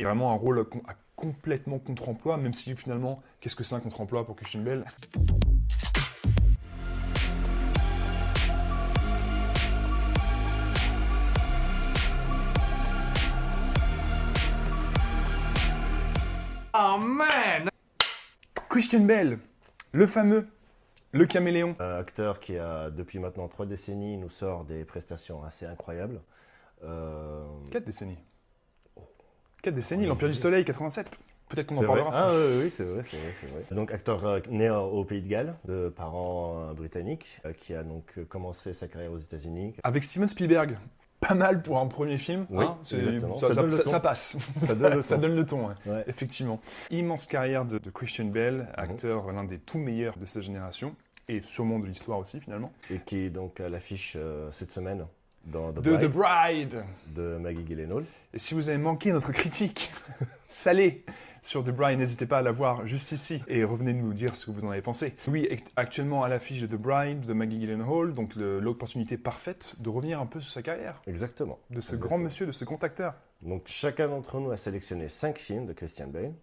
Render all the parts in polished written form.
Et vraiment un rôle à complètement contre-emploi, même si finalement, qu'est-ce que c'est un contre-emploi pour Christian Bale? Oh man! Christian Bale, le fameux, le caméléon. Un acteur qui a, depuis maintenant 3 décennies, nous sort des prestations assez incroyables. 4 décennies. 4 décennies, l'Empire du Soleil, 87. Peut-être qu'on en C'est vrai. parlera. Ah oui, c'est vrai. Donc acteur né au Pays de Galles, de parents britanniques, qui a donc commencé sa carrière aux États-Unis. Avec Steven Spielberg. Pas mal pour un premier film. Oui, exactement. Ça donne le ton. Ça passe. Ça donne le Ça ton. donne le ton, ouais. Ouais. Effectivement. Immense carrière de Christian Bale, acteur l'un des tout meilleurs de sa génération, et sûrement de l'histoire aussi finalement. Et qui est donc à l'affiche cette semaine dans The De Bride The Bride. de Maggie Gyllenhaal. Et si vous avez manqué notre critique salée sur The Bride, n'hésitez pas à la voir juste ici et revenez nous dire ce que vous en avez pensé. Oui, actuellement à l'affiche de The Bride de Maggie Gyllenhaal, donc l'opportunité parfaite de revenir un peu sur sa carrière, Exactement. de ce Exactement. grand monsieur, de ce grand acteur. Donc chacun d'entre nous a sélectionné 5 films de Christian Bale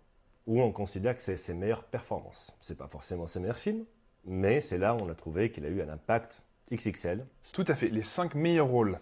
où on considère que c'est ses meilleures performances. C'est pas forcément ses meilleurs films, mais c'est là où on a trouvé qu'il a eu un impact XXL. Tout à fait, les 5 meilleurs rôles.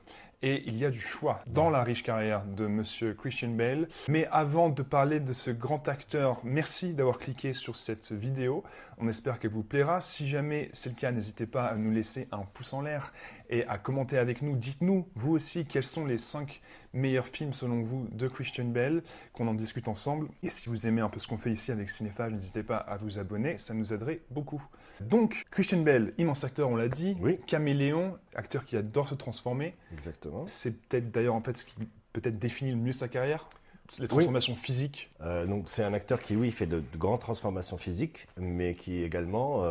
Et il y a du choix dans la riche carrière de Monsieur Christian Bale. Mais avant de parler de ce grand acteur, merci d'avoir cliqué sur cette vidéo. On espère qu'elle vous plaira. Si jamais c'est le cas, n'hésitez pas à nous laisser un pouce en l'air et à commenter avec nous. Dites-nous, vous aussi, quels sont les 5 meilleurs films selon vous de Christian Bale, qu'on en discute ensemble. Et si vous aimez un peu ce qu'on fait ici avec Cinéphage, n'hésitez pas à vous abonner, ça nous aiderait beaucoup. Donc, Christian Bale, immense acteur, on l'a dit, Oui. caméléon, acteur qui adore se transformer. Exactement. C'est peut-être d'ailleurs en fait ce qui peut-être définit le mieux sa carrière, les transformations physiques. Donc c'est un acteur qui, oui, fait de grandes transformations physiques, mais qui également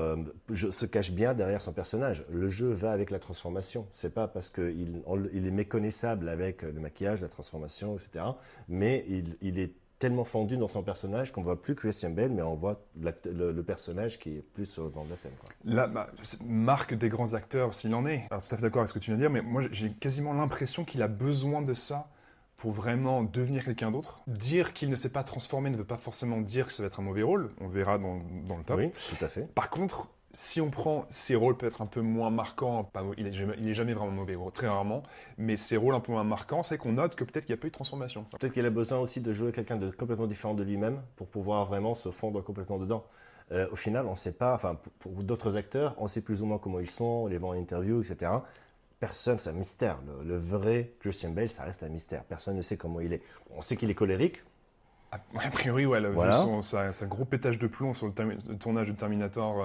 se cache bien derrière son personnage. Le jeu va avec la transformation. C'est pas parce qu'il est méconnaissable avec le maquillage, la transformation, etc. Mais il est tellement fondu dans son personnage qu'on ne voit plus Christian Bale, mais on voit le personnage qui est plus sur le devant de la scène, quoi. La marque des grands acteurs, s'il en est. Alors tout à fait d'accord avec ce que tu viens de dire, mais moi j'ai quasiment l'impression qu'il a besoin de ça pour vraiment devenir quelqu'un d'autre. Dire qu'il ne s'est pas transformé ne veut pas forcément dire que ça va être un mauvais rôle, on verra dans le top. Oui, tout à fait. Par contre, si on prend ses rôles peut-être un peu moins marquants, il est jamais vraiment mauvais, très rarement, mais ses rôles un peu moins marquants, c'est qu'on note que peut-être qu'il n'y a pas eu de transformation. Peut-être qu'il a besoin aussi de jouer quelqu'un de complètement différent de lui-même pour pouvoir vraiment se fondre complètement dedans. Au final, on ne sait pas, enfin pour d'autres acteurs, on sait plus ou moins comment ils sont, on les voit en interview, etc. Personne, c'est un mystère. Le vrai Christian Bale, ça reste un mystère. Personne ne sait comment il est. On sait qu'il est colérique. A priori, ouais, Voilà. vu sa gros pétage de plomb sur le tournage de Terminator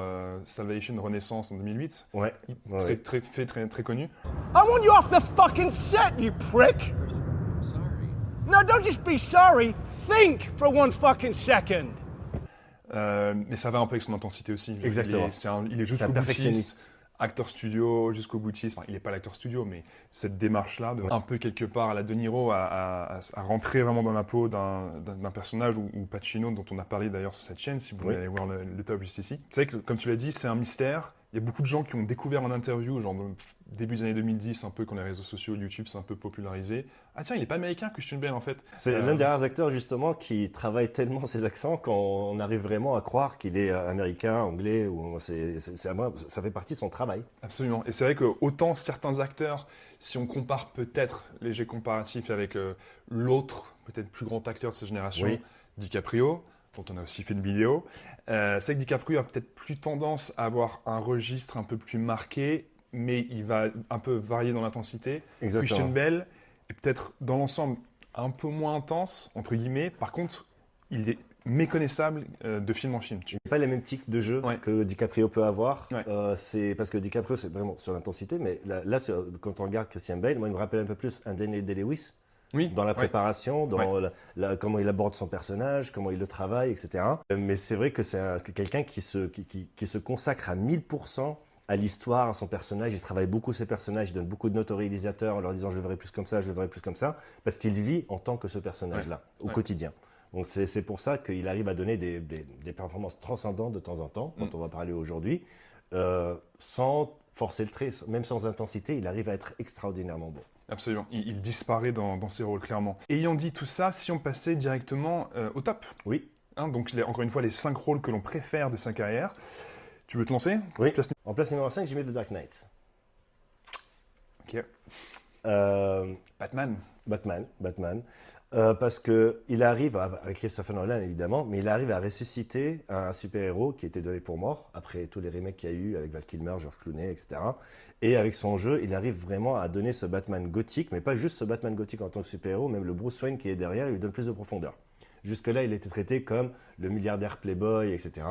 Salvation Renaissance en 2008, Ouais. Ouais. très connu. I want you off the fucking set, you prick! I'm sorry. No, don't just be sorry. Think for 1 fucking second. Mais ça va un peu avec son intensité aussi. Exactement. Il est C'est un jusqu'au boutiste, perfectionniste. acteur studio, jusqu'au boutiste. Enfin, il n'est pas l'acteur studio, mais cette démarche-là, de un peu quelque part à la De Niro, à rentrer vraiment dans la peau d'un personnage, ou Pacino, dont on a parlé d'ailleurs sur cette chaîne, si vous voulez aller voir le top juste ici. C'est vrai que, comme tu l'as dit, c'est un mystère. Il y a beaucoup de gens qui ont découvert en interview, genre début des années 2010, un peu quand les réseaux sociaux, YouTube, c'est un peu popularisé. Ah tiens, il n'est pas américain, Christian Bale, en fait. C'est l'un des rares acteurs, justement, qui travaille tellement ses accents qu'on arrive vraiment à croire qu'il est américain, anglais, ou ça fait partie de son travail. Absolument. Et c'est vrai que autant certains acteurs, si on compare peut-être, léger comparatif avec l'autre, peut-être plus grand acteur de cette génération, Oui. DiCaprio, dont on a aussi fait une vidéo, c'est vrai que DiCaprio a peut-être plus tendance à avoir un registre un peu plus marqué, mais il va un peu varier dans l'intensité. Exactement. Christian Bale est peut-être dans l'ensemble un peu moins intense, entre guillemets. Par contre, il est méconnaissable de film en film. Il n'a pas les mêmes tics de jeu Ouais. que DiCaprio peut avoir. Ouais. C'est parce que DiCaprio, c'est vraiment sur l'intensité, mais là, quand on regarde Christian Bale, moi, il me rappelle un peu plus un Daniel Day-Lewis. Oui. Dans la Ouais. préparation, dans comment il aborde son personnage, comment il le travaille, etc. Mais c'est vrai que c'est quelqu'un qui se consacre à 1000% à l'histoire, à son personnage. Il travaille beaucoup ses personnages, il donne beaucoup de notes aux réalisateurs en leur disant « je le verrai plus comme ça, je le verrai plus comme ça », parce qu'il vit en tant que ce personnage-là, au quotidien. Donc c'est pour ça qu'il arrive à donner des performances transcendantes de temps en temps, dont on va parler aujourd'hui, sans forcer le trait, même sans intensité, il arrive à être extraordinairement bon. Absolument. Il disparaît dans ses rôles, clairement. Ayant dit tout ça, si on passait directement au top. Oui. Hein, donc, encore une fois, les 5 rôles que l'on préfère de sa carrière. Tu veux te lancer? Oui. En place numéro 5, j'ai mis The Dark Knight. Ok. Batman. Batman. Parce qu'il arrive, avec Christopher Nolan évidemment, mais il arrive à ressusciter un super-héros qui était donné pour mort, après tous les remakes qu'il y a eu avec Val Kilmer, George Clooney, etc. Et avec son jeu, il arrive vraiment à donner ce Batman gothique, mais pas juste ce Batman gothique en tant que super-héros, même le Bruce Wayne qui est derrière, il lui donne plus de profondeur. Jusque-là, il était traité comme le milliardaire playboy, etc.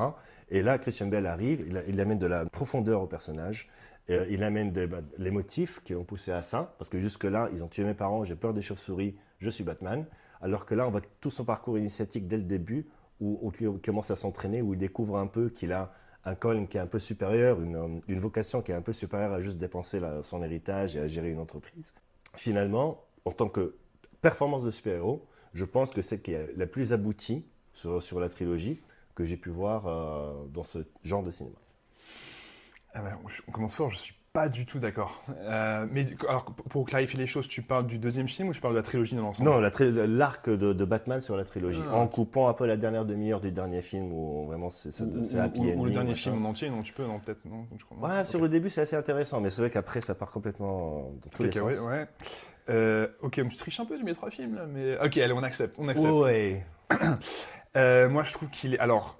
Et là, Christian Bale arrive, il amène de la profondeur au personnage, il amène les motifs qui l'ont poussé à ça, parce que jusque-là, ils ont tué mes parents, j'ai peur des chauves-souris, je suis Batman. Alors que là, on voit tout son parcours initiatique dès le début, où il commence à s'entraîner, où il découvre un peu qu'il a un calling qui est un peu supérieur, une vocation qui est un peu supérieure à juste dépenser son héritage et à gérer une entreprise. Finalement, en tant que performance de super-héros, je pense que c'est qui est la plus aboutie sur la trilogie que j'ai pu voir dans ce genre de cinéma. Ah ben, on commence fort, je suis pas du tout d'accord. Mais alors, pour clarifier les choses, tu parles du deuxième film ou tu parles de la trilogie dans l'ensemble? Non, l'arc de Batman sur la trilogie, Ah. en coupant un peu la dernière demi-heure du dernier film où vraiment c'est happy ending. Ou le dernier machin. film en entier, non, tu peux, non, peut-être, non, je crois. Ouais, Ok. sur le début c'est assez intéressant, mais c'est vrai qu'après ça part complètement dans tous les sens. Ouais. Ok, tu triches un peu, tu mets 3 films là, mais ok, allez, on accepte. Ouais. Moi, je trouve qu'il est. Alors,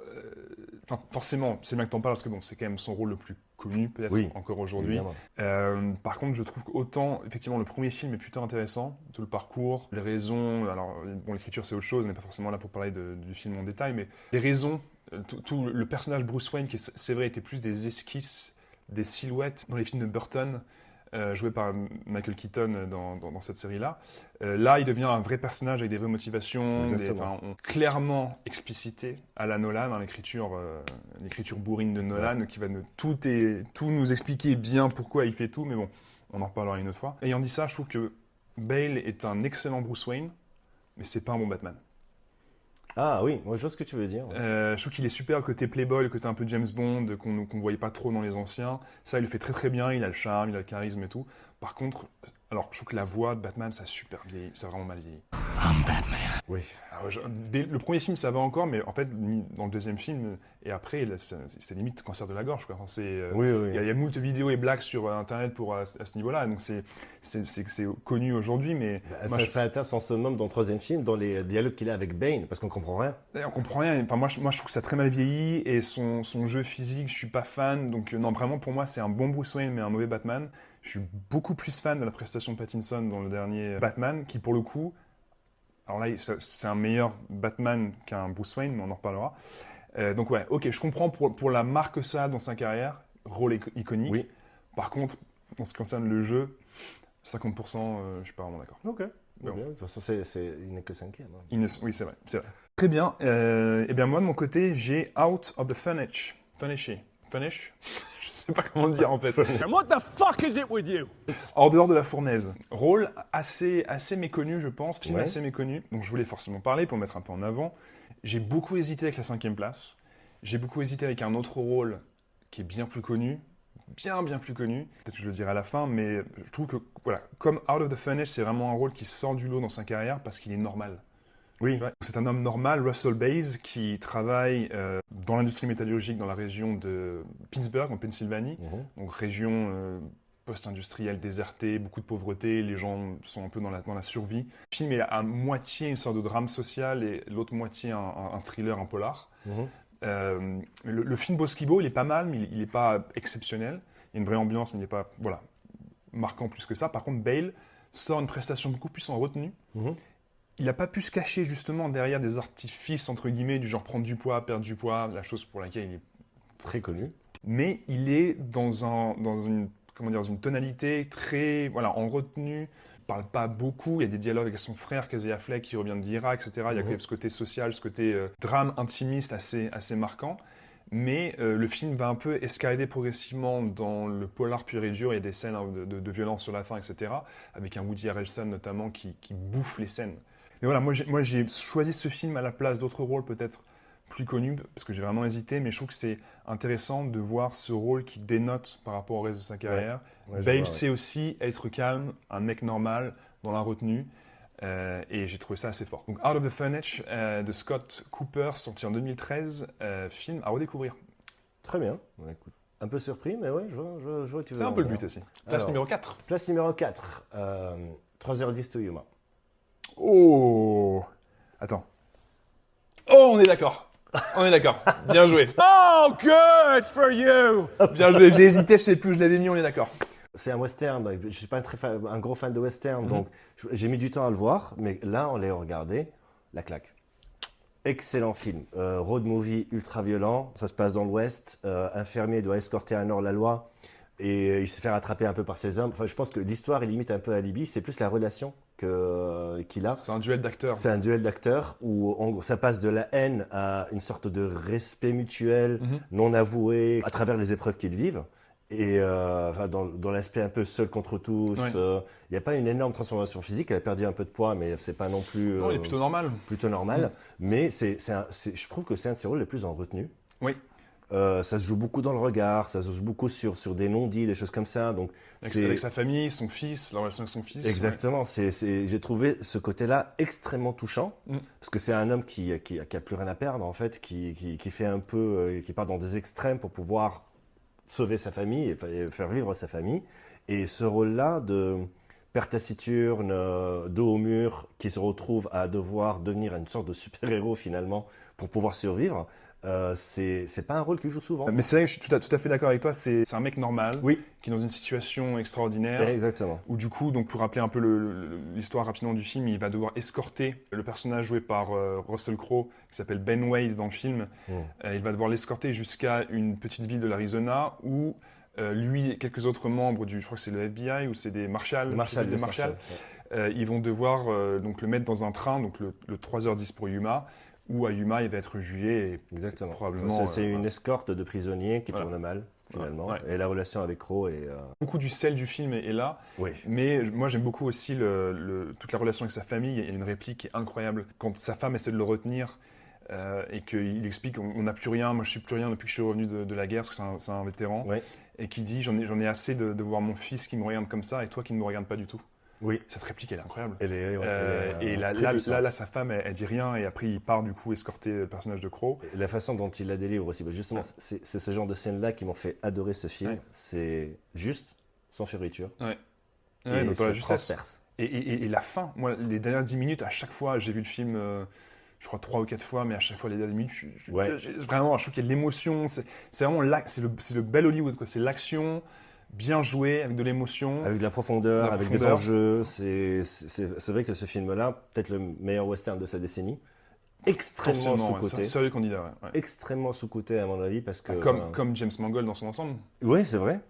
forcément, c'est bien que t'en parles parce que bon, c'est quand même son rôle le plus connu, peut-être Oui, encore aujourd'hui. évidemment. Par contre, je trouve qu'autant, effectivement, le premier film est plutôt intéressant, tout le parcours, les raisons. Alors, bon, l'écriture c'est autre chose, on n'est pas forcément là pour parler du film en détail, mais les raisons, tout le personnage Bruce Wayne, qui c'est vrai était plus des esquisses, des silhouettes dans les films de Burton. Joué par Michael Keaton dans cette série-là. Là, il devient un vrai personnage avec des vraies motivations, clairement explicité à la Nolan, dans l'écriture bourrine de Nolan, qui va tout nous expliquer bien pourquoi il fait tout, mais bon, on en reparlera une autre fois. Ayant dit ça, je trouve que Bale est un excellent Bruce Wayne, mais c'est pas un bon Batman. Ah oui, moi je vois ce que tu veux dire. Je trouve qu'il est super le côté Playboy, le côté un peu James Bond, qu'on ne voyait pas trop dans les anciens. Ça, il le fait très très bien, il a le charme, il a le charisme et tout. Par contre, alors je trouve que la voix de Batman, ça a super vieilli, ça a vraiment mal vieilli. I'm Batman. Oui. Alors, le premier film, ça va encore, mais en fait, dans le deuxième film, et après, là, c'est limite cancer de la gorge. Quoi. Enfin, Oui. il y a moult vidéos et blagues sur Internet à ce niveau-là, donc c'est connu aujourd'hui, mais... Ça atteint son summum dans le troisième film, dans les dialogues qu'il a avec Bane, parce qu'on comprend rien. On comprend rien. Enfin, moi, je trouve que ça a très mal vieilli, et son jeu physique, je suis pas fan. Donc, non, vraiment, pour moi, c'est un bon Bruce Wayne, mais un mauvais Batman. Je suis beaucoup plus fan de la prestation de Pattinson dans le dernier Batman, qui, pour le coup... Alors là, c'est un meilleur Batman qu'un Bruce Wayne, mais on en reparlera. Donc ouais, ok, je comprends pour la marque que ça a dans sa carrière, rôle iconique. Oui. Par contre, en ce qui concerne le jeu, 50%, je suis pas vraiment d'accord. Ok. Bon. De toute façon, il n'est que cinquième. Hein. Oui, c'est vrai. Très bien. Et bien moi, de mon côté, j'ai Out of the Funish. Je sais pas comment le dire en fait. And what the fuck is it with you? En dehors de la fournaise. Rôle assez méconnu, je pense. Film Ouais. assez méconnu. Donc je voulais forcément parler pour le mettre un peu en avant. J'ai beaucoup hésité avec la 5e place. J'ai beaucoup hésité avec un autre rôle qui est bien plus connu. Bien plus connu. Peut-être que je le dirai à la fin, mais je trouve que, voilà, comme Out of the Furnace, c'est vraiment un rôle qui sort du lot dans sa carrière parce qu'il est normal. Oui. C'est un homme normal, Russell Baze, qui travaille dans l'industrie métallurgique dans la région de Pittsburgh, en Pennsylvanie. Donc région post-industrielle désertée, beaucoup de pauvreté, les gens sont un peu dans la survie. Le film est à moitié une sorte de drame social et l'autre moitié un thriller, un polar. Le film Bosquivo, il est pas mal, mais il n'est pas exceptionnel. Il y a une vraie ambiance, mais il n'est pas marquant plus que ça. Par contre, Bale sort une prestation beaucoup plus en retenue. Il n'a pas pu se cacher justement derrière des artifices, entre guillemets, du genre prendre du poids, perdre du poids, la chose pour laquelle il est très connu. Mais il est dans une tonalité très en retenue. Il ne parle pas beaucoup. Il y a des dialogues avec son frère, Casey Affleck, qui revient de l'Irak, etc. Il y a quand même ce côté social, ce côté drame intimiste assez marquant. Mais le film va un peu escalader progressivement dans le polar pur et dur. Il y a des scènes de violence sur la fin, etc. Avec un Woody Harrelson notamment qui bouffe les scènes. Et voilà, moi j'ai choisi ce film à la place d'autres rôles peut-être plus connu, parce que j'ai vraiment hésité, mais je trouve que c'est intéressant de voir ce rôle qui dénote par rapport au reste de sa carrière. Ouais, je Bale vois, ouais. sait aussi être calme, un mec normal, dans la retenue, et j'ai trouvé ça assez fort. Donc Out of the Furniture de Scott Cooper, sorti en 2013, film à redécouvrir. Très bien. Ouais, écoute, un peu surpris, mais ouais, je vois que tu veux C'est un en peu le venir. but aussi. Place Alors, numéro 4. Place numéro 4, 3h10 to Yuma. Oh! Attends. Oh, on est d'accord. On est d'accord. Bien joué. Oh, good for you! Bien joué. J'ai hésité, je sais plus où je l'avais mis, on est d'accord. C'est un western, bah, je suis pas un gros fan de western, Mhm. donc j'ai mis du temps à le voir, mais là, on l'a regardé, la claque. Excellent film, road movie ultra violent, ça se passe dans l'Ouest, un fermier doit escorter un hors-la-loi et il se fait rattraper un peu par ses hommes. Enfin, je pense que l'histoire est limite un peu alibi, c'est plus la relation qu'il a. C'est un duel d'acteurs. C'est un duel d'acteurs où en gros, ça passe de la haine à une sorte de respect mutuel, Mhm. non avoué, à travers les épreuves qu'ils vivent. Et enfin, dans l'aspect un peu seul contre tous, Ouais. il n'y a pas une énorme transformation physique. Elle a perdu un peu de poids, mais c'est pas non plus Non, il est plutôt normal. plutôt normal. Mais je trouve que c'est un de ses rôles les plus en retenue. Oui. Ça se joue beaucoup dans le regard, ça se joue beaucoup sur des non-dits, des choses comme ça. Donc Avec sa famille, son fils, la relation avec son fils. exactement. J'ai trouvé ce côté-là extrêmement touchant Mm. parce que c'est un homme qui a plus rien à perdre en fait, qui fait un peu, qui part dans des extrêmes pour pouvoir sauver sa famille et faire vivre sa famille. Et ce rôle-là de père taciturne, dos au mur, qui se retrouve à devoir devenir une sorte de super-héros finalement pour pouvoir survivre, c'est pas un rôle qu'il joue souvent. Mais c'est vrai que je suis tout à fait d'accord avec toi. C'est un mec normal Oui, qui est dans une situation extraordinaire. exactement. Où du coup, donc pour rappeler un peu l'histoire rapidement du film, il va devoir escorter le personnage joué par Russell Crowe, qui s'appelle Ben Wade dans le film. Il va devoir l'escorter jusqu'à une petite ville de l'Arizona où lui et quelques autres membres je crois que c'est le FBI ou c'est des Marshals, Le Marshall, des Marshals, ils vont devoir donc le mettre dans un train, donc le 3h10 pour Yuma, où à Yuma il va être jugé et Exactement. probablement. C'est une escorte de prisonniers qui Voilà. tourne mal finalement. Ouais. Et la relation avec Crowe est. Beaucoup du sel du film est là. Oui. Mais moi, j'aime beaucoup aussi toute la relation avec sa famille. Il y a une réplique qui est incroyable. Quand sa femme essaie de le retenir et qu'il explique on n'a plus rien, moi je suis plus rien depuis que je suis revenu de la guerre, parce que c'est un vétéran, Ouais. et qui dit j'en ai assez de voir mon fils qui me regarde comme ça et toi qui ne me regarde pas du tout. Oui. Cette réplique, elle est incroyable. Elle est, Et là, très puissante. sa femme, elle dit rien et après il part du coup escorter le personnage de Crowe. Et la façon dont il la délivre aussi, bah, justement, c'est ce genre de scène-là qui m'ont fait adorer ce film. Ouais. C'est juste, sans fioriture. Ouais, Et donc, voilà, se justesse. transperce. Et la fin, moi, les dernières 10 minutes, à chaque fois, j'ai vu le film, je crois 3 ou 4 fois, mais à chaque fois, les dernières minutes, Ouais. vraiment, je trouve qu'il y a de l'émotion. C'est vraiment c'est le bel Hollywood, quoi. C'est l'action, bien joué, avec de l'émotion. Avec de la profondeur, La avec profondeur. des enjeux. C'est vrai que ce film-là, peut-être le meilleur western de sa décennie, extrêmement Potentiellement, ouais. C'est un sous-coté. sérieux candidat, ouais. Extrêmement sous-coté à mon avis parce que Comme James Mangold dans son ensemble. oui, c'est vrai,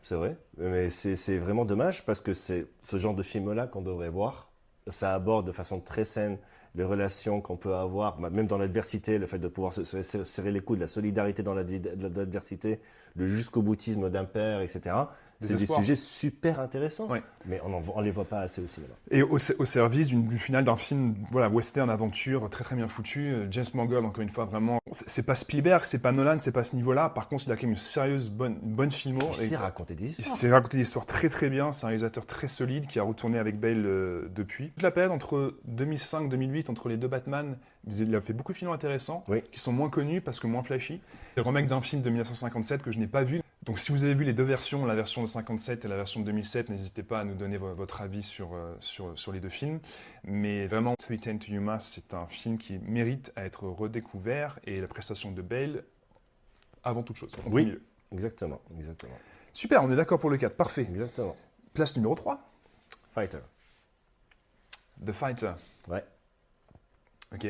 mais c'est vraiment dommage parce que c'est ce genre de film-là qu'on devrait voir. Ça aborde de façon très saine les relations qu'on peut avoir, même dans l'adversité, le fait de pouvoir se serrer les coudes, la solidarité dans l'adversité, le jusqu'au boutisme d'un père, etc. C'est des espoirs. sujets super intéressants, Ouais. mais on les voit pas assez au cinéma. Et au service d'une finale d'un film, voilà, western aventure, très très bien foutu. James Mangold, encore une fois, vraiment, c'est pas Spielberg, c'est pas Nolan, c'est pas ce niveau-là. Par contre, il a quand même une sérieuse bonne filmo. Il sait raconter des Il histoires. s'est raconté l'histoire très très bien. C'est un réalisateur très solide qui a retourné avec Bale depuis. Toute la période entre 2005 et 2008, entre les deux Batman, il a fait beaucoup de films intéressants Oui. qui sont moins connus parce que moins flashy. C'est le remake d'un film de 1957 que je n'ai pas vu. Donc si vous avez vu les deux versions, la version de 57 et la version de 2007, n'hésitez pas à nous donner votre avis sur les deux films. Mais vraiment, 3:10 to Yuma, c'est un film qui mérite à être redécouvert et la prestation de Bale avant toute chose. En Oui. premier lieu. Exactement. Super, on est d'accord pour le 4, parfait. Exactement. Place numéro 3, Fighter. The Fighter. Ouais. Ok,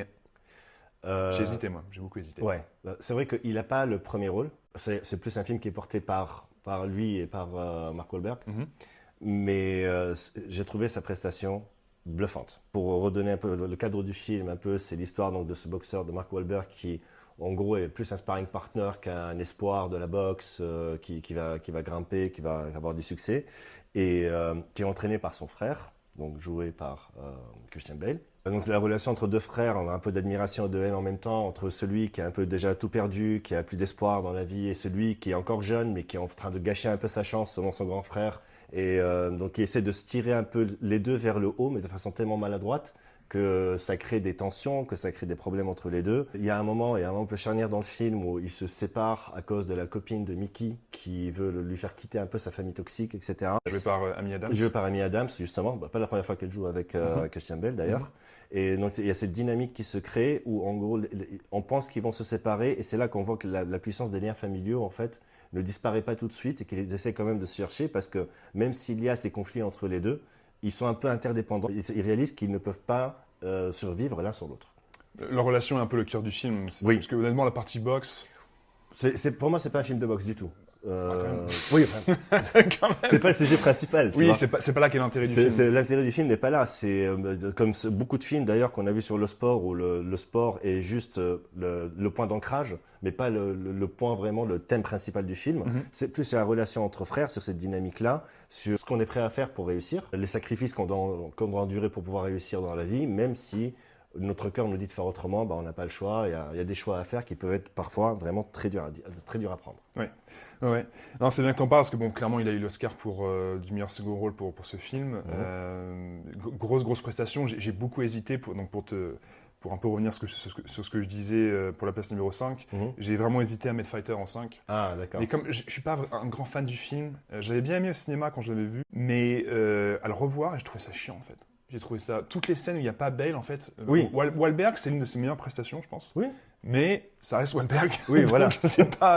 Euh, j'ai hésité moi, j'ai beaucoup hésité. Ouais, c'est vrai qu'il n'a pas le premier rôle. C'est plus un film qui est porté par lui et par Mark Wahlberg. Mhm. Mais j'ai trouvé sa prestation bluffante. Pour redonner un peu le cadre du film, c'est l'histoire donc de ce boxeur de Mark Wahlberg qui, en gros, est plus un sparring partner qu'un espoir de la boxe qui va grimper, qui va avoir du succès et qui est entraîné par son frère, donc joué par Christian Bale. Donc la relation entre deux frères, on a un peu d'admiration et de haine en même temps, entre celui qui a un peu déjà tout perdu, qui a plus d'espoir dans la vie, et celui qui est encore jeune, mais qui est en train de gâcher un peu sa chance selon son grand frère. Et donc il essaie de se tirer un peu les deux vers le haut, mais de façon tellement maladroite que ça crée des tensions, que ça crée des problèmes entre les deux. Il y a un moment un peu charnière dans le film où ils se séparent à cause de la copine de Mickey qui veut lui faire quitter un peu sa famille toxique, etc. Joué par Amy Adams. Joué par Amy Adams, justement. Pas la première fois qu'elle joue avec Christian Bale, d'ailleurs. Et donc, il y a cette dynamique qui se crée où, en gros, on pense qu'ils vont se séparer et c'est là qu'on voit que la puissance des liens familiaux, en fait, ne disparaît pas tout de suite et qu'ils essaient quand même de se chercher parce que même s'il y a ces conflits entre les deux, ils sont un peu interdépendants. Ils réalisent qu'ils ne peuvent pas survivre l'un sur l'autre. Leur relation est un peu le cœur du film. Oui. Parce que honnêtement, la partie boxe... Pour moi, c'est pas un film de boxe du tout. Oui, c'est pas le sujet principal. Oui, c'est pas là qu'est l'intérêt du film. L'intérêt du film n'est pas là. C'est comme beaucoup de films d'ailleurs qu'on a vu sur le sport où le sport est juste le point d'ancrage, mais pas le point vraiment, le thème principal du film. C'est plus sur la relation entre frères, sur cette dynamique-là, sur ce qu'on est prêt à faire pour réussir, les sacrifices qu'on doit endurer pour pouvoir réussir dans la vie, même si notre cœur nous dit de faire autrement, on n'a pas le choix. Il y a des choix à faire qui peuvent être parfois vraiment très durs à prendre. Oui. Ouais. Non, c'est bien que tu en parles parce que clairement, il a eu l'Oscar pour du meilleur second rôle pour ce film. Grosse prestation. J'ai beaucoup hésité pour un peu revenir sur ce que je disais pour la place numéro 5. J'ai vraiment hésité à mettre Fighter en 5. Ah, d'accord. Mais comme je suis pas un grand fan du film, je l'avais bien aimé au cinéma quand je l'avais vu, mais à le revoir, je trouvais ça chiant en fait. J'ai trouvé ça. Toutes les scènes où il n'y a pas Bale, en fait. Oui. Wahlberg, c'est l'une de ses meilleures prestations, je pense. Oui. Mais ça reste Wahlberg. Oui, voilà.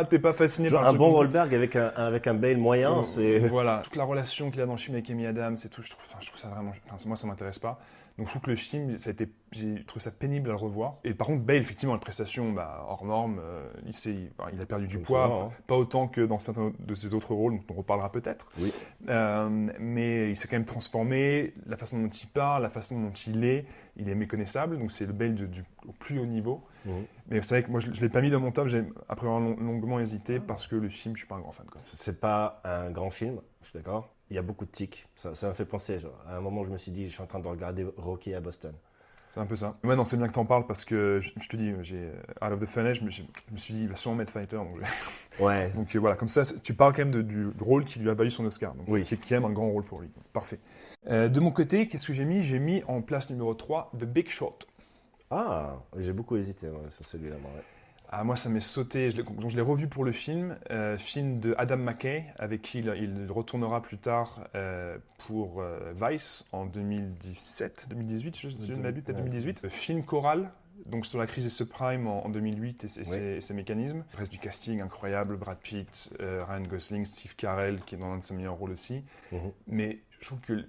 T'es pas fasciné par un bon Wahlberg avec un Bale moyen, c'est. Voilà. Toute la relation qu'il a dans le film avec Amy Adams et tout, je trouve ça vraiment. Moi, ça m'intéresse pas. Donc, je trouve que le film, j'ai trouvé ça pénible à le revoir. Et par contre, Bale, effectivement, la prestation, hors norme, il a perdu du poids, pas autant que dans certains de ses autres rôles, dont on reparlera peut-être. Oui. Mais il s'est quand même transformé, la façon dont il parle, la façon dont il est méconnaissable. Donc, c'est le Bale au plus haut niveau. Mais c'est vrai que moi, je ne l'ai pas mis dans mon top, j'ai après avoir longuement hésité parce que le film, je ne suis pas un grand fan. C'est pas un grand film, je suis d'accord. Il y a beaucoup de tics. Ça m'a fait penser. À un moment, je me suis dit, je suis en train de regarder Rocky à Boston. C'est un peu ça. Ouais, non, c'est bien que tu en parles parce que je te dis, Out of the Funny, je me suis dit, il va sûrement mettre Fighter. Ouais. Donc voilà, comme ça, tu parles quand même du rôle qui lui a valu son Oscar. Donc, oui. Qui est quand même un grand rôle pour lui. Parfait. De mon côté, qu'est-ce que j'ai mis ? J'ai mis en place numéro 3 The Big Short. Ah, j'ai beaucoup hésité sur celui-là. Ouais. Ah, moi, ça m'est sauté. Je l'ai revu pour le film. Film de Adam McKay, avec qui il retournera plus tard pour Vice en 2018, si je ne m'abuse, peut-être 2018. Film choral, donc sur la crise des subprimes en 2008 et ses mécanismes. Le reste du casting incroyable, Brad Pitt, Ryan Gosling, Steve Carell, qui est dans l'un de ses meilleurs rôles aussi. Mais je trouve que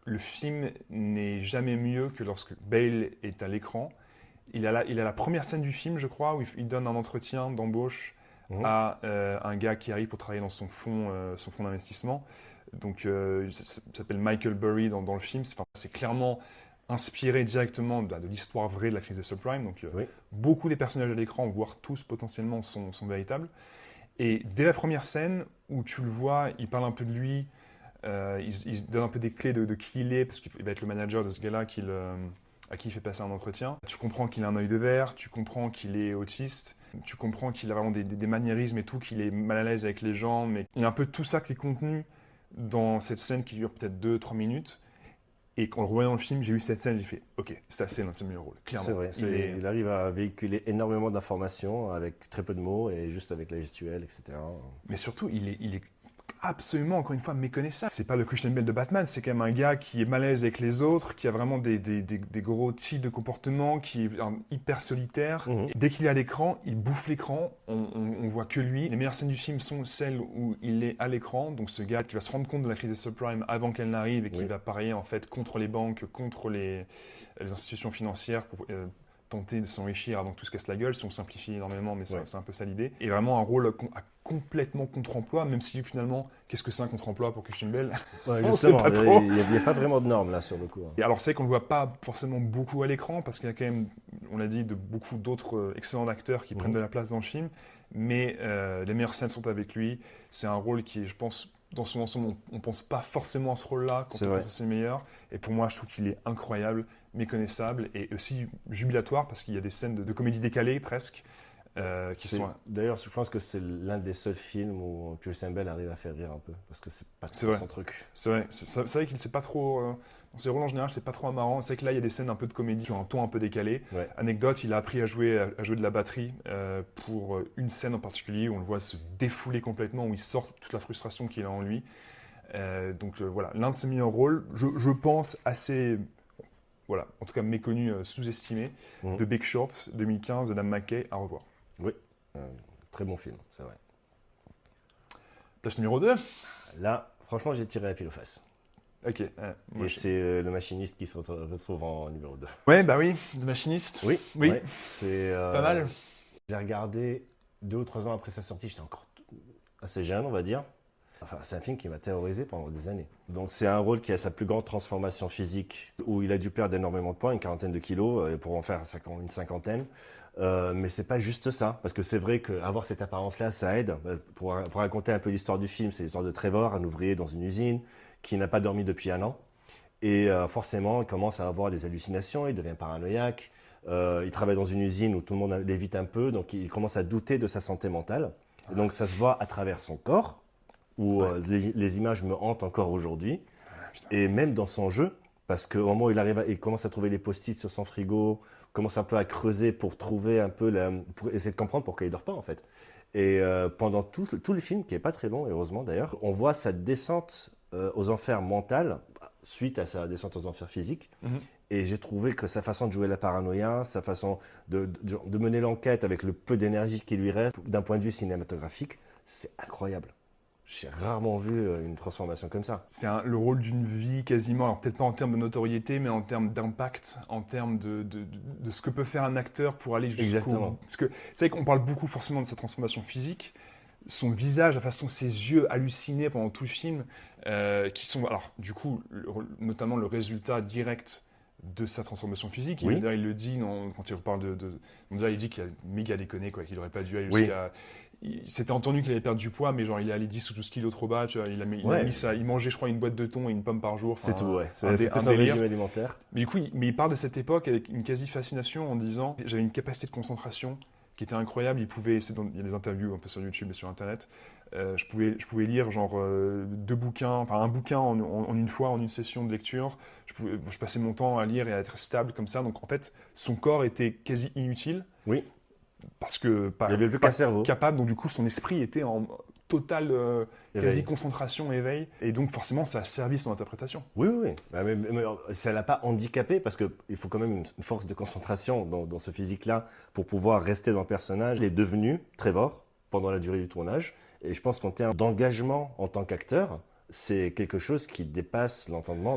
le film n'est jamais mieux que lorsque Bale est à l'écran. Il a la première scène du film, je crois, où il donne un entretien d'embauche à un gars qui arrive pour travailler dans son fonds d'investissement. Donc, ça s'appelle Michael Burry dans le film. C'est clairement inspiré directement de l'histoire vraie de la crise des subprimes. Donc, beaucoup des personnages à l'écran, voire tous potentiellement, sont véritables. Et dès la première scène, où tu le vois, il parle un peu de lui, il donne un peu des clés de qui il est, parce qu'il va être le manager de ce gars-là à qui il fait passer un entretien. Tu comprends qu'il a un œil de verre, tu comprends qu'il est autiste, tu comprends qu'il a vraiment des maniérismes et tout, qu'il est mal à l'aise avec les gens, mais il y a un peu tout ça qui est contenu dans cette scène qui dure peut-être 2-3 minutes. Et quand on le revoyait dans le film, j'ai eu cette scène, j'ai fait « Ok, ça c'est l'un de ses meilleurs rôles, clairement ». C'est vrai, il arrive à véhiculer énormément d'informations avec très peu de mots et juste avec la gestuelle, etc. Mais surtout, il est absolument, encore une fois, méconnaissable. C'est pas le Christian Bale de Batman, c'est quand même un gars qui est malaise avec les autres, qui a vraiment des gros types de comportements, qui est hyper solitaire. Et dès qu'il est à l'écran, il bouffe l'écran, on voit que lui. Les meilleures scènes du film sont celles où il est à l'écran, donc ce gars qui va se rendre compte de la crise des subprimes avant qu'elle n'arrive et qui va parier en fait contre les banques, contre les institutions financières pour tenter de s'enrichir avant que tout se casse la gueule, si on simplifie énormément, mais c'est un peu ça l'idée. Et vraiment un rôle à complètement contre-emploi, même si finalement, qu'est-ce que c'est un contre-emploi pour Christian Bale ? Justement, il n'y a pas vraiment de normes là sur le coup. Et alors c'est qu'on ne le voit pas forcément beaucoup à l'écran, parce qu'il y a quand même, on l'a dit, beaucoup d'autres excellents acteurs qui prennent de la place dans le film, mais les meilleures scènes sont avec lui. C'est un rôle qui est, je pense, dans son ensemble, on ne pense pas forcément à ce rôle-là quand on pense à ses meilleurs. Et pour moi, je trouve qu'il est incroyable. méconnaissable et aussi jubilatoire parce qu'il y a des scènes de comédie décalée presque qui sont... D'ailleurs, je pense que c'est l'un des seuls films où Christian Bale arrive à faire rire un peu, parce que c'est pas C'est trop vrai. son truc. C'est vrai, c'est vrai qu'il ne sait pas trop... dans ses rôles en général, c'est pas trop marrant. C'est vrai que là, il y a des scènes un peu de comédie qui ont un ton un peu décalé. Ouais. Anecdote, il a appris à jouer de la batterie pour une scène en particulier où on le voit se défouler complètement, où il sort toute la frustration qu'il a en lui. Voilà, l'un de ses meilleurs rôles, je pense assez... Voilà, en tout cas méconnu, sous-estimé, The Big Short, 2015, Adam McKay, à revoir. Oui, très bon film, c'est vrai. Place numéro 2. Là, franchement, j'ai tiré la pile aux fesses. Ok. Et c'est le machiniste qui se retrouve en numéro 2. Ouais, bah oui, The Machinist. Oui, Oui. ouais, c'est Pas mal. J'ai regardé 2 ou 3 ans après sa sortie, j'étais encore assez jeune, on va dire. Enfin, c'est un film qui m'a terrorisé pendant des années. Donc c'est un rôle qui a sa plus grande transformation physique, où il a dû perdre énormément de poids, une quarantaine de kilos, pour en faire une cinquantaine. Mais c'est pas juste ça, parce que c'est vrai qu'avoir cette apparence-là, ça aide. Pour raconter un peu l'histoire du film, c'est l'histoire de Trevor, un ouvrier dans une usine, qui n'a pas dormi depuis 1 an. Et forcément, il commence à avoir des hallucinations, il devient paranoïaque. Il travaille dans une usine où tout le monde l'évite un peu, donc il commence à douter de sa santé mentale. Et donc ça se voit à travers son corps, où les images me hantent encore aujourd'hui. Et même dans son jeu, parce qu'au moment où il commence à trouver les post-it sur son frigo, commence un peu à creuser pour trouver un peu, pour essayer de comprendre pourquoi il ne dort pas en fait. Et pendant tout le film, qui n'est pas très long, heureusement d'ailleurs, on voit sa descente aux enfers mentales, suite à sa descente aux enfers physiques. Et j'ai trouvé que sa façon de jouer la paranoïa, sa façon de mener l'enquête avec le peu d'énergie qui lui reste, d'un point de vue cinématographique, c'est incroyable. J'ai rarement vu une transformation comme ça. C'est le rôle d'une vie quasiment, alors peut-être pas en termes de notoriété, mais en termes d'impact, en termes de ce que peut faire un acteur pour aller jusqu'au... Exactement. Parce que c'est vrai qu'on parle beaucoup forcément de sa transformation physique, son visage, la façon, ses yeux hallucinés pendant tout le film, qui sont, alors du coup, notamment le résultat direct de sa transformation physique. Oui. Il le dit quand il parle il dit qu'il a méga déconné, quoi, qu'il n'aurait pas dû aller Oui. jusqu'à... C'était entendu qu'il allait perdre du poids, mais genre il est allé 10 ou 12 kilos trop bas, tu vois, il mangeait je crois une boîte de thon et une pomme par jour. C'est tout, ouais. Un C'était son délire. régime alimentaire. Mais du coup, il parle de cette époque avec une quasi-fascination en disant « J'avais une capacité de concentration qui était incroyable, il y a des interviews un peu sur YouTube et sur Internet, je pouvais lire genre 2 bouquins, enfin un bouquin en une fois, en une session de lecture, je passais mon temps à lire et à être stable comme ça, donc en fait, son corps était quasi inutile. Oui. Parce que Il avait plus qu'un cerveau. capable, donc du coup son esprit était en totale quasi concentration, éveil, et donc forcément ça a servi son interprétation. Oui, oui, oui. Mais ça ne l'a pas handicapé parce qu'il faut quand même une force de concentration dans ce physique-là pour pouvoir rester dans le personnage. Il est devenu Trevor pendant la durée du tournage et je pense qu'en termes d'engagement en tant qu'acteur, c'est quelque chose qui dépasse l'entendement,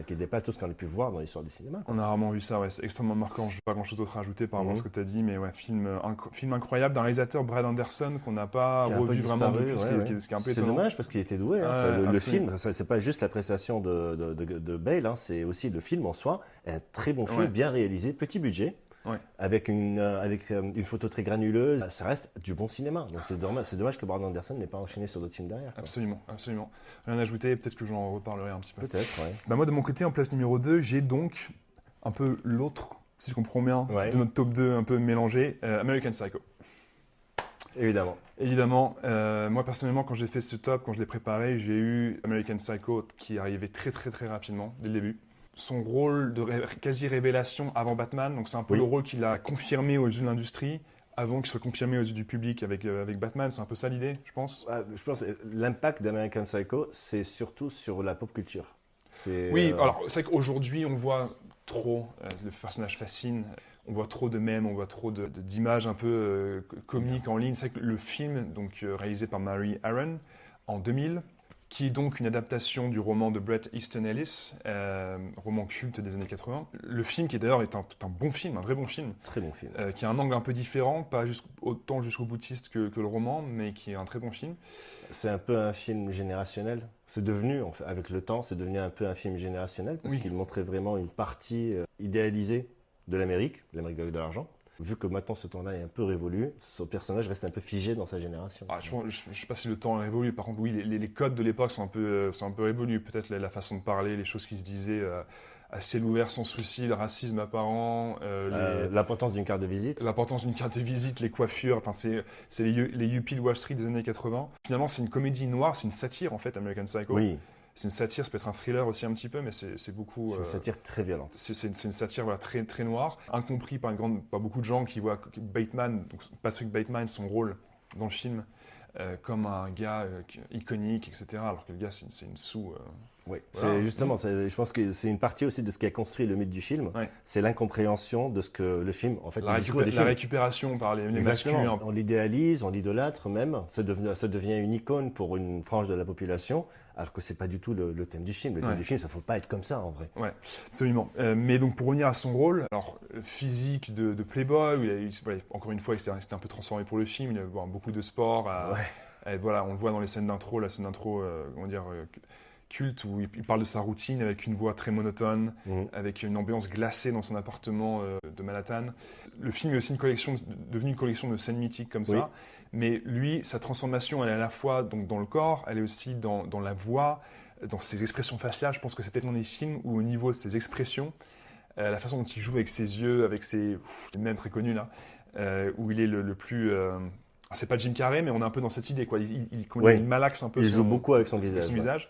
qui dépasse tout ce qu'on a pu voir dans l'histoire du cinéma. On a rarement vu ça, ouais, c'est extrêmement marquant. Je n'ai pas grand-chose d'autre à ajouter par rapport à ce que tu as dit, mais ouais, film incroyable d'un réalisateur, Brad Anderson, qu'on n'a pas revu vraiment depuis, ce qui est un peu étonnant. C'est dommage parce qu'il était doué. Le film, c'est pas juste la prestation de Bale, hein, c'est aussi le film en soi, un très bon film, bien réalisé, petit budget. Ouais. Avec une photo très granuleuse, ça reste du bon cinéma. Donc c'est dommage que Brad Anderson n'ait pas enchaîné sur d'autres films derrière. Quoi. Absolument, absolument. Rien à ajouter, peut-être que j'en reparlerai un petit peu. Peut-être, ouais. Bah moi, de mon côté, en place numéro 2, j'ai donc un peu l'autre, si je comprends bien, de notre top 2 un peu mélangé, American Psycho. Évidemment. Évidemment, moi personnellement, quand j'ai fait ce top, quand je l'ai préparé, j'ai eu American Psycho qui arrivait très très très rapidement, dès le début. Son rôle de quasi-révélation avant Batman, donc c'est un peu le rôle qu'il a confirmé aux yeux de l'industrie, avant qu'il soit confirmé aux yeux du public avec Batman, c'est un peu ça l'idée, je pense. Je pense que l'impact d'American Psycho, c'est surtout sur la pop culture. Oui, alors c'est vrai qu'aujourd'hui, on voit trop, le personnage fascine, on voit trop de mèmes, on voit trop d'images un peu comiques en ligne. C'est vrai que le film, donc, réalisé par Mary Aaron en 2000, qui est donc une adaptation du roman de Bret Easton Ellis, roman culte des années 80. Le film, qui d'ailleurs est un bon film, un vrai bon film. Très bon film. Qui a un angle un peu différent, pas autant jusqu'au boutiste que le roman, mais qui est un très bon film. C'est un peu un film générationnel. C'est devenu, avec le temps, c'est devenu un peu un film générationnel, parce qu'il montrait vraiment une partie idéalisée de l'Amérique avec de l'argent. Vu que maintenant ce temps-là est un peu révolu, son personnage reste un peu figé dans sa génération. Je ne sais pas si le temps a évolué. Par contre, oui, les codes de l'époque sont un peu révolus. Peut-être la façon de parler, les choses qui se disaient à ciel ouvert sans souci, le racisme apparent, L'importance d'une carte de visite. l'importance d'une carte de visite, les coiffures, enfin, c'est les yuppies de Wall Street des années 80. Finalement, c'est une comédie noire, c'est une satire en fait, American Psycho. Oui, C'est une satire, ça peut être un thriller aussi un petit peu, mais c'est beaucoup... c'est une satire très violente. c'est une satire voilà, très, très noire, incompris par beaucoup de gens qui voient Bateman, donc Patrick Bateman, son rôle dans le film, comme un gars iconique, etc. Alors que le gars, c'est une sous... Oui, Voilà. c'est justement, je pense que c'est une partie aussi de ce qui a construit le mythe du film. Ouais. C'est l'incompréhension de ce que le film, en fait, le discours du la film. récupération par les Exactement. masculins. On l'idéalise, on l'idolâtre même. Ça devient une icône pour une frange de la population, alors que c'est pas du tout le thème du film. Le thème Ouais. du film, ça faut pas être comme ça en vrai. Ouais, absolument. Mais donc pour revenir à son rôle, alors physique de playboy, où voilà, encore une fois, il s'était un peu transformé pour le film, il a beaucoup de sport. Voilà, on le voit dans les scènes d'intro, la scène d'intro, comment dire, culte, où il parle de sa routine avec une voix très monotone, avec une ambiance glacée dans son appartement de Manhattan. Le film est aussi devenu une collection de scènes mythiques comme ça. Oui. Mais lui, sa transformation, elle est à la fois donc, dans le corps, elle est aussi dans la voix, dans ses expressions faciales. Je pense que c'est peut-être dans les films où au niveau de ses expressions, la façon dont il joue avec ses yeux, avec ses... même très connu là, où il est le plus... c'est pas Jim Carrey, mais on est un peu dans cette idée, quoi. Il malaxe un peu Il joue beaucoup avec son visage. visage.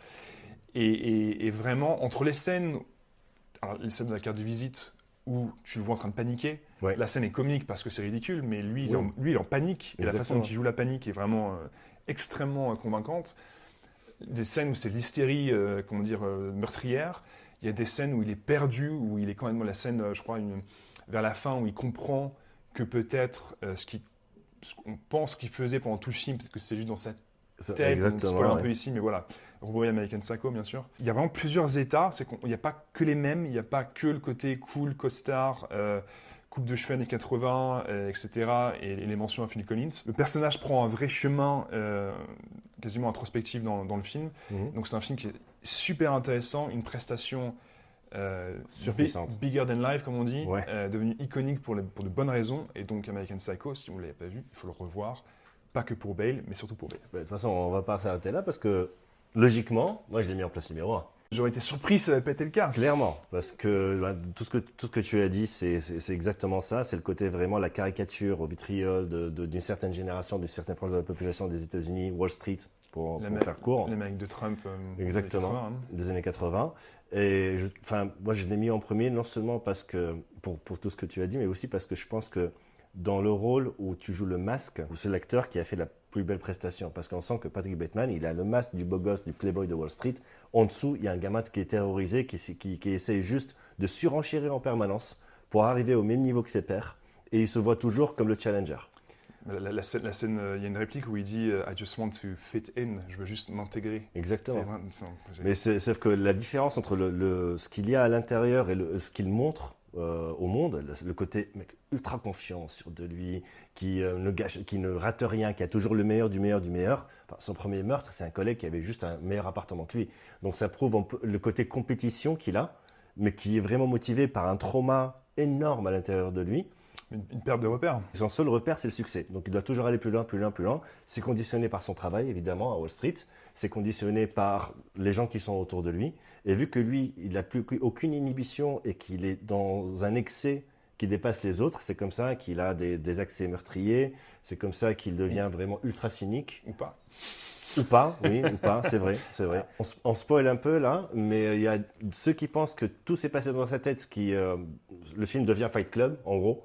Et vraiment, entre les scènes de la carte de visite, où tu le vois en train de paniquer, Ouais. la scène est comique parce que c'est ridicule, mais lui, Oui. il est en panique. Et la façon Exactement. dont il joue la panique est vraiment extrêmement convaincante. Des scènes où c'est l'hystérie, meurtrière. Il y a des scènes où il est perdu, où il est quand même la scène, je crois, vers la fin, où il comprend que peut-être ce qu'on pense qu'il faisait pendant tout le film, peut-être que c'est juste dans sa tête, on spoil un peu ici, mais voilà. Revoyez American Psycho, bien sûr. Il y a vraiment plusieurs états, c'est qu'il n'y a pas que les mêmes, il n'y a pas que le côté cool, costard, coupe de cheveux années 80, etc., et les mentions à Phil Collins. Le personnage prend un vrai chemin quasiment introspectif dans le film. Donc c'est un film qui est super intéressant, une prestation Surpuissante. bigger than life, comme on dit, Ouais. devenue iconique pour de bonnes raisons. Et donc American Psycho, si vous ne l'avez pas vu, il faut le revoir. Pas que pour Bale, mais surtout pour Bale. De toute façon, on va pas s'arrêter là parce que, logiquement, moi je l'ai mis en place numéro 1. J'aurais été surpris si ça n'avait pas été le cas. Clairement, parce que tout ce que tu as dit, c'est exactement ça. C'est le côté vraiment la caricature au vitriol d'une certaine génération, d'une certaine frange de la population des États-Unis, Wall Street, pour faire court. L'Amérique de Trump. Exactement, 80, hein. des années 80. Et moi, je l'ai mis en premier, non seulement parce que, pour tout ce que tu as dit, mais aussi parce que je pense que dans le rôle où tu joues le masque, c'est l'acteur qui a fait la plus belle prestation. Parce qu'on sent que Patrick Bateman, il a le masque du beau gosse, du playboy de Wall Street. En dessous, il y a un gamin qui est terrorisé, qui essaye juste de surenchérir en permanence pour arriver au même niveau que ses pairs. Et il se voit toujours comme le challenger. La scène, il y a une réplique où il dit I just want to fit in, je veux juste m'intégrer. Exactement. C'est Mais sauf que la différence entre ce qu'il y a à l'intérieur et ce qu'il montre au monde, le côté mec ultra confiant sur de lui, qui ne rate rien, qui a toujours le meilleur du meilleur du meilleur. Enfin, son premier meurtre, c'est un collègue qui avait juste un meilleur appartement que lui. Donc ça prouve le côté compétition qu'il a, mais qui est vraiment motivé par un trauma énorme à l'intérieur de lui. une perte de repère. Son seul repère, c'est le succès. Donc il doit toujours aller plus loin, plus loin, plus loin. C'est conditionné par son travail, évidemment, à Wall Street. C'est conditionné par les gens qui sont autour de lui. Et vu que lui, il n'a plus aucune inhibition et qu'il est dans un excès qui dépasse les autres, c'est comme ça qu'il a des accès meurtriers. C'est comme ça qu'il devient vraiment ultra cynique. Ou pas. Ou pas, oui, ou pas, c'est vrai, c'est vrai. On spoil un peu là, mais il y a ceux qui pensent que tout s'est passé dans sa tête, le film devient Fight Club, en gros.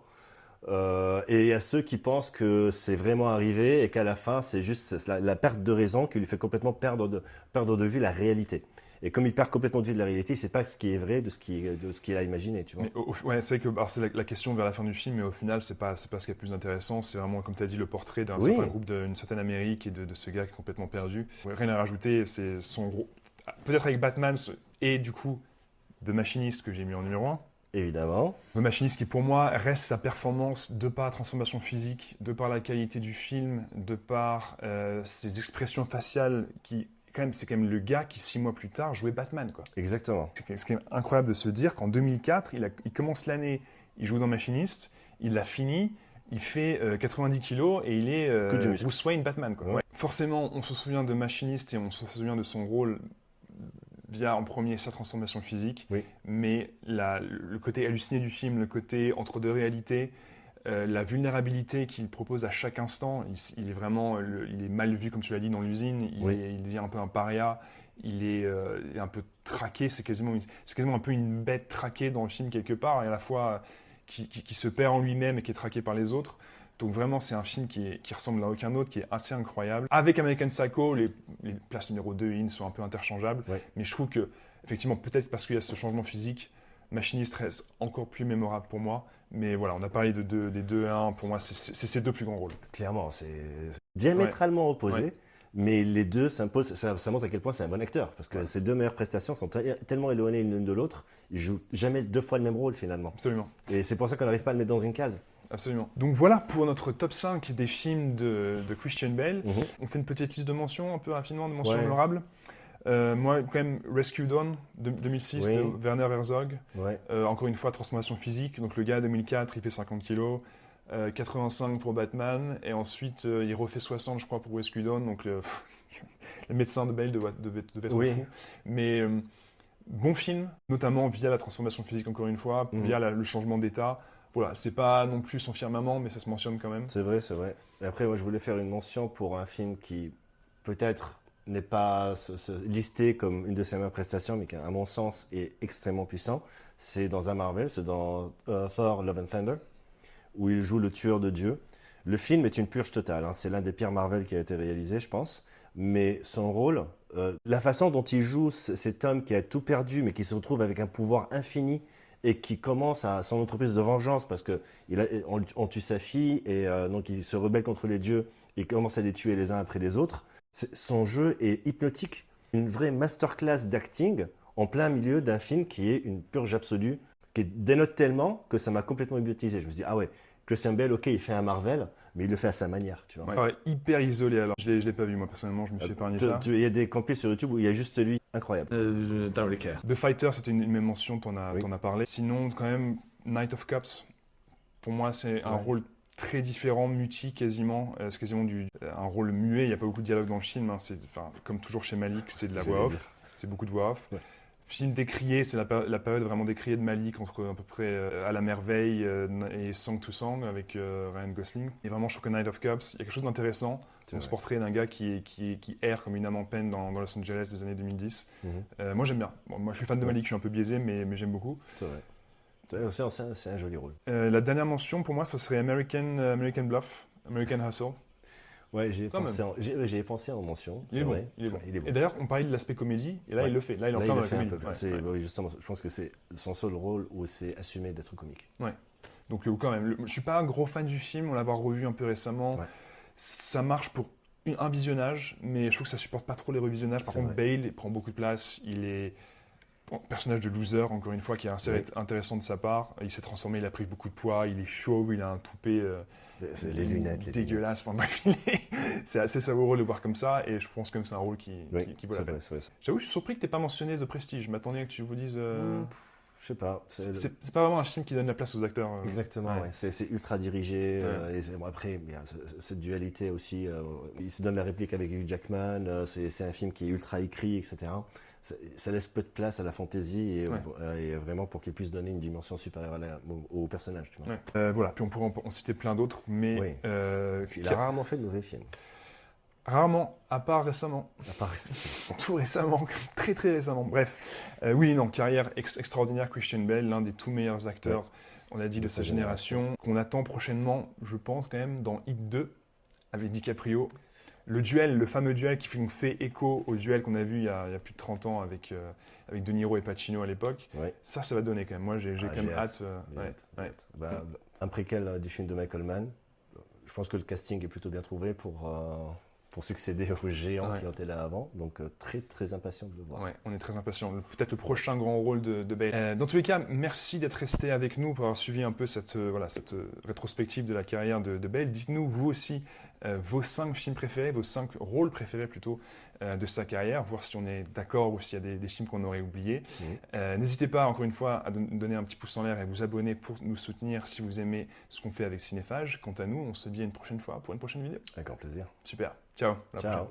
Et il y a ceux qui pensent que c'est vraiment arrivé et qu'à la fin, c'est juste la perte de raison qui lui fait complètement perdre de vue la réalité. Et comme il perd complètement de vue de la réalité, il ne sait pas ce qui est vrai de ce qu'il a imaginé, tu vois. Ouais, c'est vrai que c'est la question vers la fin du film, mais au final, c'est pas ce qui est le plus intéressant. C'est vraiment, comme tu as dit, le portrait d'un certain groupe, d'une certaine Amérique et de ce gars qui est complètement perdu. Rien à rajouter, c'est son gros. Peut-être avec Batman et du coup, The Machinist que j'ai mis en numéro 1. Évidemment. The Machinist qui, pour moi, reste sa performance de par la transformation physique, de par la qualité du film, de par ses expressions faciales qui. C'est quand même le gars qui, 6 mois plus tard, jouait Batman, quoi. Exactement. C'est quand même incroyable de se dire qu'en 2004, il commence l'année, il joue dans Machinist, il l'a fini, il fait 90 kilos et il est Bruce Wayne Batman, quoi. Ouais. Forcément, on se souvient de Machinist et on se souvient de son rôle via en premier sa transformation physique, Oui. mais le côté halluciné du film, le côté entre deux réalités, la vulnérabilité qu'il propose à chaque instant, il est vraiment, il est mal vu comme tu l'as dit dans l'usine, il devient un peu un paria, il est un peu traqué, c'est quasiment un peu une bête traquée dans le film quelque part, et à la fois qui se perd en lui-même et qui est traqué par les autres. Donc vraiment, c'est un film qui ressemble à aucun autre, qui est assez incroyable. Avec American Psycho, les places numéro 2 et 1 sont un peu interchangeables, mais je trouve que, effectivement, peut-être parce qu'il y a ce changement physique, Machiniste reste encore plus mémorable pour moi. Mais voilà, on a parlé des 2 et 1, pour moi, c'est ces 2 plus grands rôles. Clairement, c'est diamétralement opposé. Ouais. Mais les deux s'imposent, ça montre à quel point c'est un bon acteur. Parce que ces 2 meilleures prestations sont tellement éloignées l'une de l'autre, ils jouent jamais 2 fois le même rôle finalement. Absolument. Et c'est pour ça qu'on n'arrive pas à le mettre dans une case. Absolument. Donc voilà pour notre top 5 des films de Christian Bale. On fait une petite liste de mentions, un peu rapidement, de mentions mémorables. Moi, quand même, Rescue Dawn, 2006, de Werner Herzog. Ouais. Encore une fois, transformation physique. Donc le gars, 2004, il fait 50 kilos. 85 pour Batman. Et ensuite, il refait 60, je crois, pour Rescue Dawn. Donc le médecin de Bale devait être fou. Mais bon film, notamment via la transformation physique, encore une fois, via le changement d'état. Voilà, c'est pas non plus son firmament, mais ça se mentionne quand même. C'est vrai, c'est vrai. Et après, moi, je voulais faire une mention pour un film qui, peut-être, n'est pas listé comme une de ses meilleures prestations, mais qui, à mon sens, est extrêmement puissant. C'est dans un Marvel, c'est dans Thor Love and Thunder, où il joue le tueur de Dieu. Le film est une purge totale, hein. C'est l'un des pires Marvel qui a été réalisé, je pense. Mais son rôle, la façon dont il joue cet homme qui a tout perdu, mais qui se retrouve avec un pouvoir infini, et qui commence à son entreprise de vengeance parce qu'on tue sa fille et donc il se rebelle contre les dieux et commence à les tuer les uns après les autres. Son jeu est hypnotique, une vraie masterclass d'acting en plein milieu d'un film qui est une purge absolue, qui dénote tellement que ça m'a complètement hypnotisé. Je me suis dit, ah ouais, Christian Bale, ok, il fait un Marvel, mais il le fait à sa manière, tu vois. Ouais, hyper isolé alors. Je l'ai pas vu moi personnellement, je me suis épargné ça. Il y a des campés sur YouTube où il y a juste lui, incroyable. Don't really care. The Fighter, c'était une même mention, t'en as parlé. Sinon, quand même, Knight of Cups, pour moi, c'est un rôle très différent, muti quasiment. C'est quasiment un rôle muet, il n'y a pas beaucoup de dialogue dans le film. Hein. Comme toujours chez Malik, c'est de la voix off. C'est beaucoup de voix off. Ouais. Film décrié, c'est la période vraiment décriée de Malik entre à peu près À la merveille et Song to Song avec Ryan Gosling. Et vraiment, je trouve que Knight of Cups, il y a quelque chose d'intéressant. C'est ce portrait d'un gars qui erre comme une âme en peine dans Los Angeles des années 2010. Moi, j'aime bien. Bon, moi, je suis fan de Malik, je suis un peu biaisé, mais j'aime beaucoup. C'est vrai. C'est un joli rôle. La dernière mention, pour moi, ça serait American Bluff, American Hustle. Ouais, j'y ai pensé en mention. Il est bon. Et d'ailleurs, on parlait de l'aspect comédie, et là, il le fait. Là, il en parle dans la comédie. Oui, justement, je pense que c'est son seul rôle où c'est assumé d'être comique. Ouais. Donc, quand même, je suis pas un gros fan du film, on l'a revu un peu récemment. Ouais. Ça marche pour un visionnage, mais je trouve que ça supporte pas trop les revisionnages. Par contre, Bale, il prend beaucoup de place, il est un personnage de loser, encore une fois, qui est assez intéressant de sa part. Il s'est transformé, il a pris beaucoup de poids, il est chauve, il a un toupet les lunettes, dégueulasse. Enfin, bref, c'est assez savoureux de le voir comme ça, et je pense que c'est un rôle qui vaut la peine. J'avoue, je suis surpris que tu n'aies pas mentionné The Prestige. Je m'attendais à que tu vous dises... Je sais pas. C'est pas vraiment un film qui donne la place aux acteurs. Exactement, ouais. C'est ultra dirigé. Après, il y a cette dualité aussi. Il se donne la réplique avec Hugh Jackman. C'est un film qui est ultra écrit, etc. Ça laisse peu de place à la fantaisie et vraiment pour qu'il puisse donner une dimension supérieure au personnage. Tu vois. Voilà, puis on pourrait en citer plein d'autres, mais... il a rarement fait de mauvais films. Rarement, à part récemment. Tout récemment, très très récemment. Bref, carrière extraordinaire, Christian Bale, l'un des tout meilleurs acteurs, on a dit, de sa génération, qu'on attend prochainement, je pense quand même, dans Hit 2, avec DiCaprio. Le fameux duel qui fait écho au duel qu'on a vu il y a plus de 30 ans avec De Niro et Pacino à l'époque. Ça va donner quand même. Moi, j'ai quand même hâte. Un préquel du film de Michael Mann. Je pense que le casting est plutôt bien trouvé pour succéder aux géants qui ont été là avant. Donc, très, très impatient de le voir. Ouais, on est très impatient. Peut-être le prochain grand rôle de Bale. Dans tous les cas, merci d'être resté avec nous pour avoir suivi un peu cette rétrospective de la carrière de Bale. Dites-nous, vous aussi, vos 5 films préférés, vos 5 rôles préférés plutôt de sa carrière, voir si on est d'accord ou s'il y a des films qu'on aurait oubliés. N'hésitez pas, encore une fois, à donner un petit pouce en l'air et vous abonner pour nous soutenir si vous aimez ce qu'on fait avec Cinéphage. Quant à nous, on se dit à une prochaine fois pour une prochaine vidéo. Avec grand plaisir. Super. Ciao. Ciao.